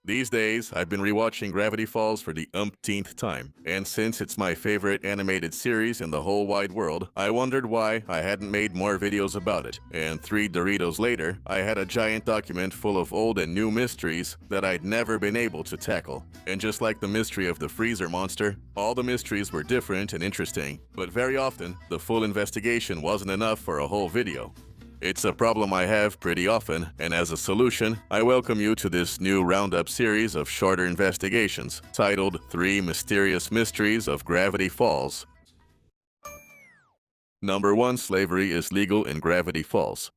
These days, I've been rewatching Gravity Falls for the umpteenth time, and since it's my favorite animated series in the whole wide world, I wondered why I hadn't made more videos about it. And 3 Doritos later, I had a giant document full of old and new mysteries that I'd never been able to tackle. And just like the mystery of the freezer monster, all the mysteries were different and interesting, but very often, the full investigation wasn't enough for a whole video. It's a problem I have pretty often, and as a solution, I welcome you to this new roundup series of shorter investigations, titled 3 Mysterious Mysteries of Gravity Falls. Number 1. Slavery is legal in Gravity Falls.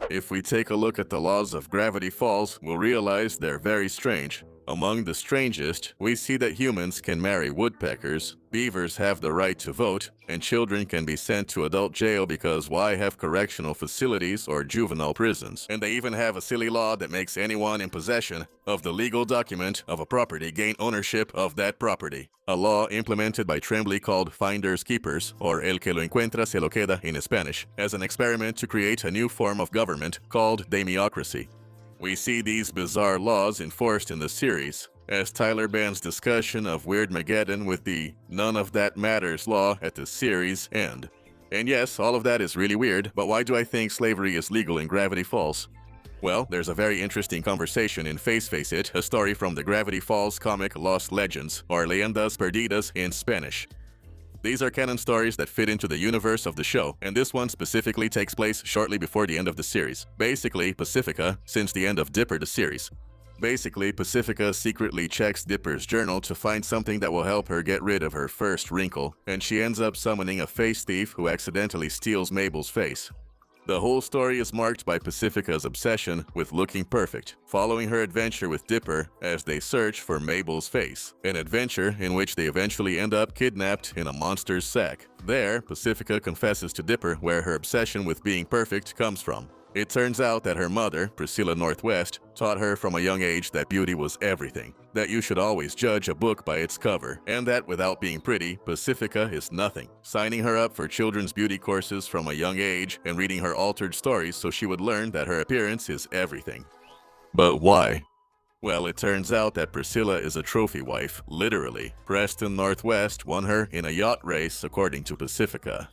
If we take a look at the laws of Gravity Falls, we'll realize they're very strange. Among the strangest, we see that humans can marry woodpeckers, beavers have the right to vote, and children can be sent to adult jail because why have correctional facilities or juvenile prisons? And they even have a silly law that makes anyone in possession of the legal document of a property gain ownership of that property. A law implemented by Tremblay called Finders Keepers, or El que lo encuentra se lo queda in Spanish, as an experiment to create a new form of government called democracy. We see these bizarre laws enforced in the series, as Tyler Band's discussion of Weirdmageddon with the none of that matters law at the series end. And yes, all of that is really weird, but why do I think slavery is legal in Gravity Falls? Well, there's a very interesting conversation in Face It, a story from the Gravity Falls comic Lost Legends, or Leyendas Perdidas in Spanish. These are canon stories that fit into the universe of the show, and this one specifically takes place shortly before the end of the series. Basically, Pacifica, since the end of Dipper the series. Pacifica secretly checks Dipper's journal to find something that will help her get rid of her first wrinkle, and she ends up summoning a face thief who accidentally steals Mabel's face. The whole story is marked by Pacifica's obsession with looking perfect, following her adventure with Dipper as they search for Mabel's face, an adventure in which they eventually end up kidnapped in a monster's sack. There, Pacifica confesses to Dipper where her obsession with being perfect comes from. It turns out that her mother, Priscilla Northwest, taught her from a young age that beauty was everything, that you should always judge a book by its cover, and that without being pretty, Pacifica is nothing, signing her up for children's beauty courses from a young age and reading her altered stories so she would learn that her appearance is everything. But why? Well, it turns out that Priscilla is a trophy wife, literally. Preston Northwest won her in a yacht race, according to Pacifica.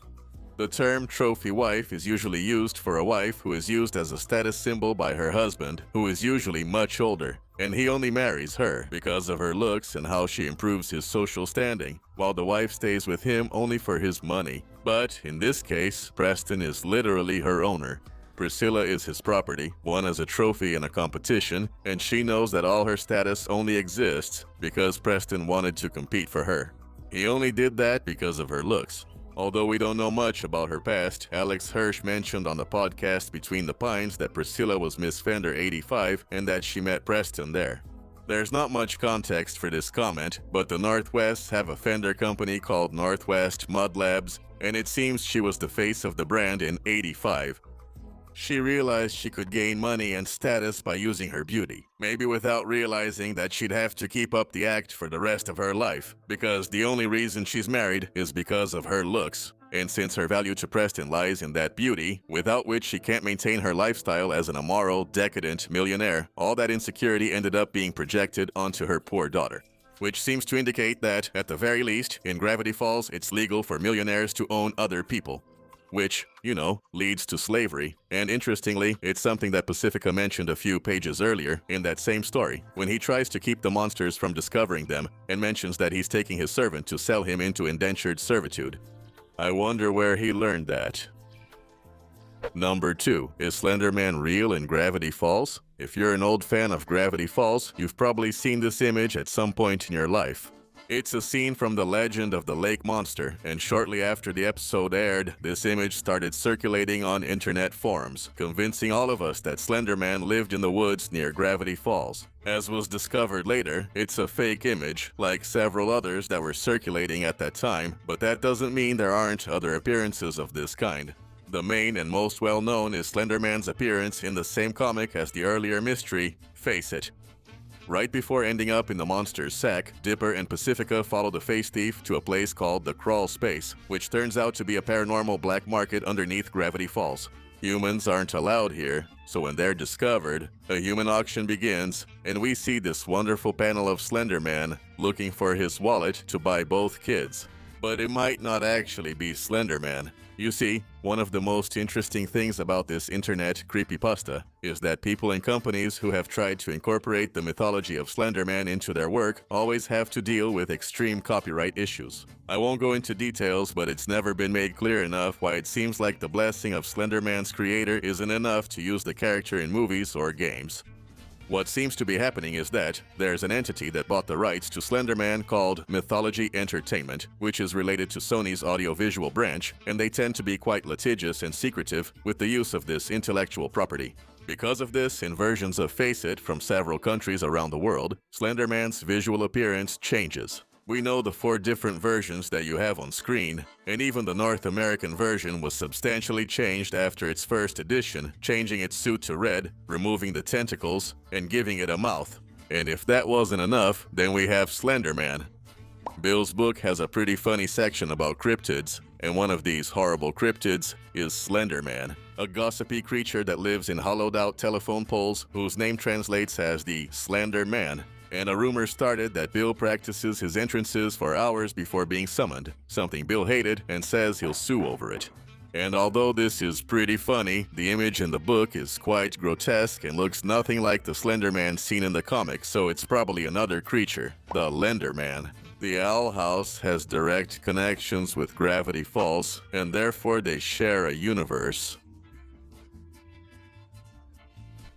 The term trophy wife is usually used for a wife who is used as a status symbol by her husband, who is usually much older, and he only marries her because of her looks and how she improves his social standing, while the wife stays with him only for his money. But in this case, Preston is literally her owner. Priscilla is his property, won as a trophy in a competition, and she knows that all her status only exists because Preston wanted to compete for her. He only did that because of her looks. Although we don't know much about her past, Alex Hirsch mentioned on the podcast Between the Pines that Priscilla was Miss Fender 85 and that she met Preston there. There's not much context for this comment, but the Northwests have a Fender company called Northwest Mud Labs, and it seems she was the face of the brand in 85. She realized she could gain money and status by using her beauty, maybe without realizing that she'd have to keep up the act for the rest of her life, because the only reason she's married is because of her looks. And since her value to Preston lies in that beauty, without which she can't maintain her lifestyle as an immoral, decadent millionaire, all that insecurity ended up being projected onto her poor daughter. Which seems to indicate that, at the very least, in Gravity Falls, it's legal for millionaires to own other people. Which, leads to slavery. And interestingly, it's something that Pacifica mentioned a few pages earlier in that same story, when he tries to keep the monsters from discovering them and mentions that he's taking his servant to sell him into indentured servitude. I wonder where he learned that. Number 2. Is Slenderman real in Gravity Falls? If you're an old fan of Gravity Falls, you've probably seen this image at some point in your life. It's a scene from The Legend of the Lake Monster, and shortly after the episode aired, this image started circulating on internet forums, convincing all of us that Slenderman lived in the woods near Gravity Falls. As was discovered later, it's a fake image, like several others that were circulating at that time, but that doesn't mean there aren't other appearances of this kind. The main and most well-known is Slenderman's appearance in the same comic as the earlier mystery, Face It. Right before ending up in the monster's sack, Dipper and Pacifica follow the face thief to a place called the Crawl Space, which turns out to be a paranormal black market underneath Gravity Falls. Humans aren't allowed here, so when they're discovered, a human auction begins, and we see this wonderful panel of Slenderman looking for his wallet to buy both kids. But it might not actually be Slenderman. You see, one of the most interesting things about this internet creepypasta is that people and companies who have tried to incorporate the mythology of Slenderman into their work always have to deal with extreme copyright issues. I won't go into details, but it's never been made clear enough why it seems like the blessing of Slenderman's creator isn't enough to use the character in movies or games. What seems to be happening is that there's an entity that bought the rights to Slenderman called Mythology Entertainment, which is related to Sony's audiovisual branch, and they tend to be quite litigious and secretive with the use of this intellectual property. Because of this, in versions of Face It from several countries around the world, Slenderman's visual appearance changes. We know the 4 different versions that you have on screen, and even the North American version was substantially changed after its first edition, changing its suit to red, removing the tentacles, and giving it a mouth. And if that wasn't enough, then we have Slenderman. Bill's book has a pretty funny section about cryptids, and one of these horrible cryptids is Slenderman, a gossipy creature that lives in hollowed-out telephone poles whose name translates as the Slender Man. And a rumor started that Bill practices his entrances for hours before being summoned, something Bill hated and says he'll sue over it. And although this is pretty funny, the image in the book is quite grotesque and looks nothing like the Slenderman seen in the comics, so it's probably another creature, the Lenderman. The Owl House has direct connections with Gravity Falls, and therefore they share a universe.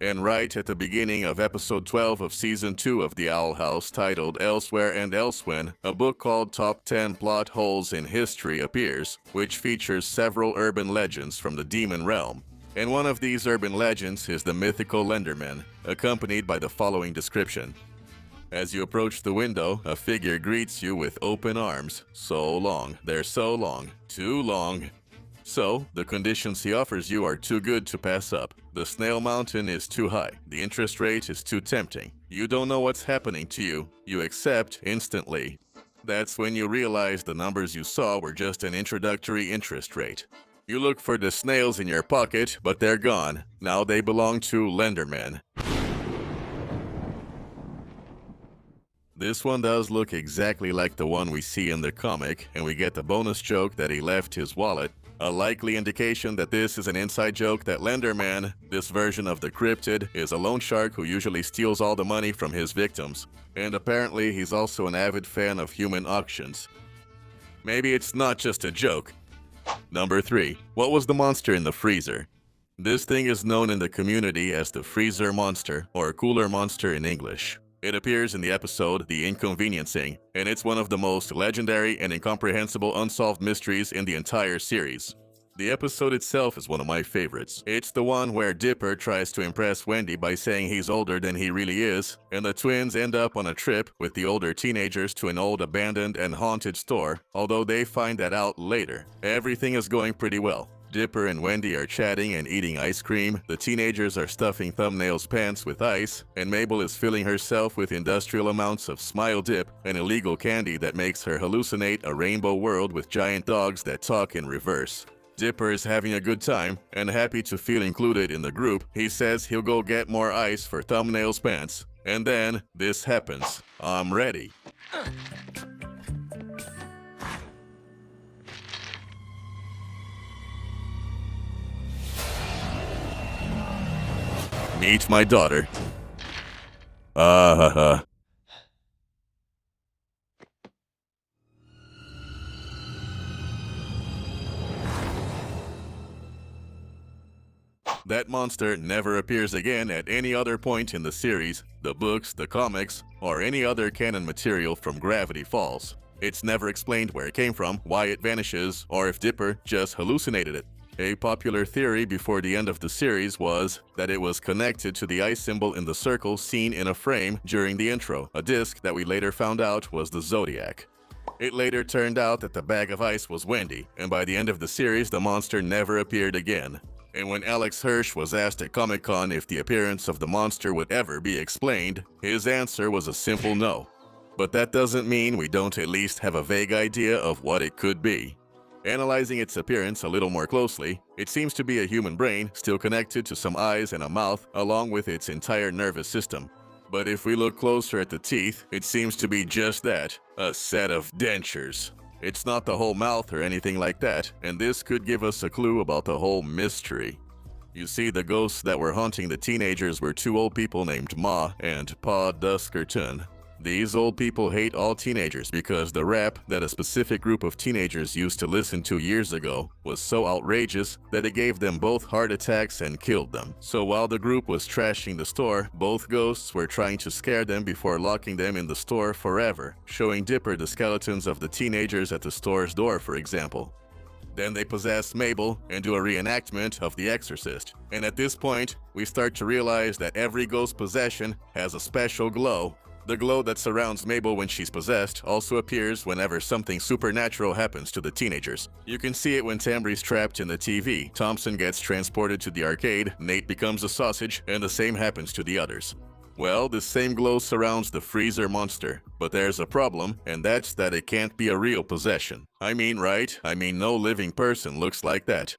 And right at the beginning of episode 12 of season 2 of The Owl House, titled Elsewhere and Elsewhen, a book called Top 10 Plot Holes in History appears, which features several urban legends from the demon realm. And one of these urban legends is the mythical Lenderman, accompanied by the following description. As you approach the window, a figure greets you with open arms. So long, they're so long, too long. So, the conditions he offers you are too good to pass up. The snail mountain is too high. The interest rate is too tempting. You don't know what's happening to you. You accept instantly. That's when you realize the numbers you saw were just an introductory interest rate. You look for the snails in your pocket, but they're gone. Now they belong to Lenderman. This one does look exactly like the one we see in the comic, and we get the bonus joke that he left his wallet. A likely indication that this is an inside joke that Lenderman, this version of the cryptid, is a loan shark who usually steals all the money from his victims. And apparently he's also an avid fan of human auctions. Maybe it's not just a joke. Number 3. What was the monster in the freezer? This thing is known in the community as the freezer monster, or cooler monster in English. It appears in the episode The Inconveniencing, and it's one of the most legendary and incomprehensible unsolved mysteries in the entire series. The episode itself is one of my favorites. It's the one where Dipper tries to impress Wendy by saying he's older than he really is, and the twins end up on a trip with the older teenagers to an old abandoned and haunted store, although they find that out later. Everything is going pretty well. Dipper and Wendy are chatting and eating ice cream, the teenagers are stuffing Thumbnail's pants with ice, and Mabel is filling herself with industrial amounts of Smile Dip, an illegal candy that makes her hallucinate a rainbow world with giant dogs that talk in reverse. Dipper is having a good time, and happy to feel included in the group. He says he'll go get more ice for Thumbnail's pants. And then, this happens. I'm ready. Meet my daughter. Ha. That monster never appears again at any other point in the series, the books, the comics, or any other canon material from Gravity Falls. It's never explained where it came from, why it vanishes, or if Dipper just hallucinated it. A popular theory before the end of the series was that it was connected to the ice symbol in the circle seen in a frame during the intro, a disc that we later found out was the Zodiac. It later turned out that the bag of ice was Wendy, and by the end of the series the monster never appeared again. And when Alex Hirsch was asked at Comic-Con if the appearance of the monster would ever be explained, his answer was a simple no. But that doesn't mean we don't at least have a vague idea of what it could be. Analyzing its appearance a little more closely, it seems to be a human brain still connected to some eyes and a mouth along with its entire nervous system. But if we look closer at the teeth, it seems to be just that, a set of dentures. It's not the whole mouth or anything like that, and this could give us a clue about the whole mystery. You see, the ghosts that were haunting the teenagers were two old people named Ma and Pa Duskerton. These old people hate all teenagers because the rap that a specific group of teenagers used to listen to years ago was so outrageous that it gave them both heart attacks and killed them. So while the group was trashing the store, both ghosts were trying to scare them before locking them in the store forever, showing Dipper the skeletons of the teenagers at the store's door, for example. Then they possess Mabel and do a reenactment of The Exorcist. And at this point, we start to realize that every ghost possession has a special glow. The glow that surrounds Mabel when she's possessed also appears whenever something supernatural happens to the teenagers. You can see it when Tambry's trapped in the TV, Thompson gets transported to the arcade, Nate becomes a sausage, and the same happens to the others. Well, the same glow surrounds the freezer monster, but there's a problem, and that's that it can't be a real possession. Right? No living person looks like that.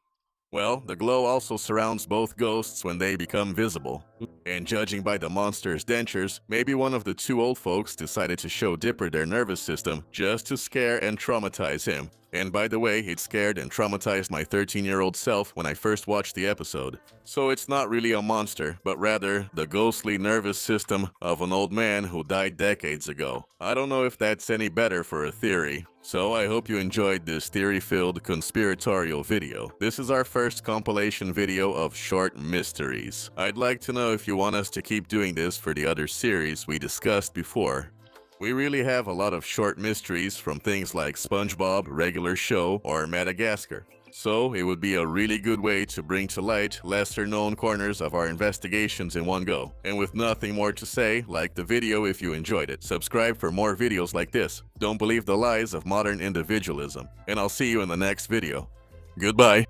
Well, the glow also surrounds both ghosts when they become visible. And judging by the monster's dentures, maybe one of the two old folks decided to show Dipper their nervous system just to scare and traumatize him. And by the way, it scared and traumatized my 13-year-old self when I first watched the episode. So it's not really a monster, but rather the ghostly nervous system of an old man who died decades ago. I don't know if that's any better for a theory. So I hope you enjoyed this theory-filled conspiratorial video. This is our first compilation video of short mysteries. I'd like to know if you want us to keep doing this for the other series we discussed before. We really have a lot of short mysteries from things like SpongeBob, Regular Show, or Madagascar. So it would be a really good way to bring to light lesser-known corners of our investigations in one go. And with nothing more to say, like the video if you enjoyed it. Subscribe for more videos like this. Don't believe the lies of modern individualism. And I'll see you in the next video. Goodbye.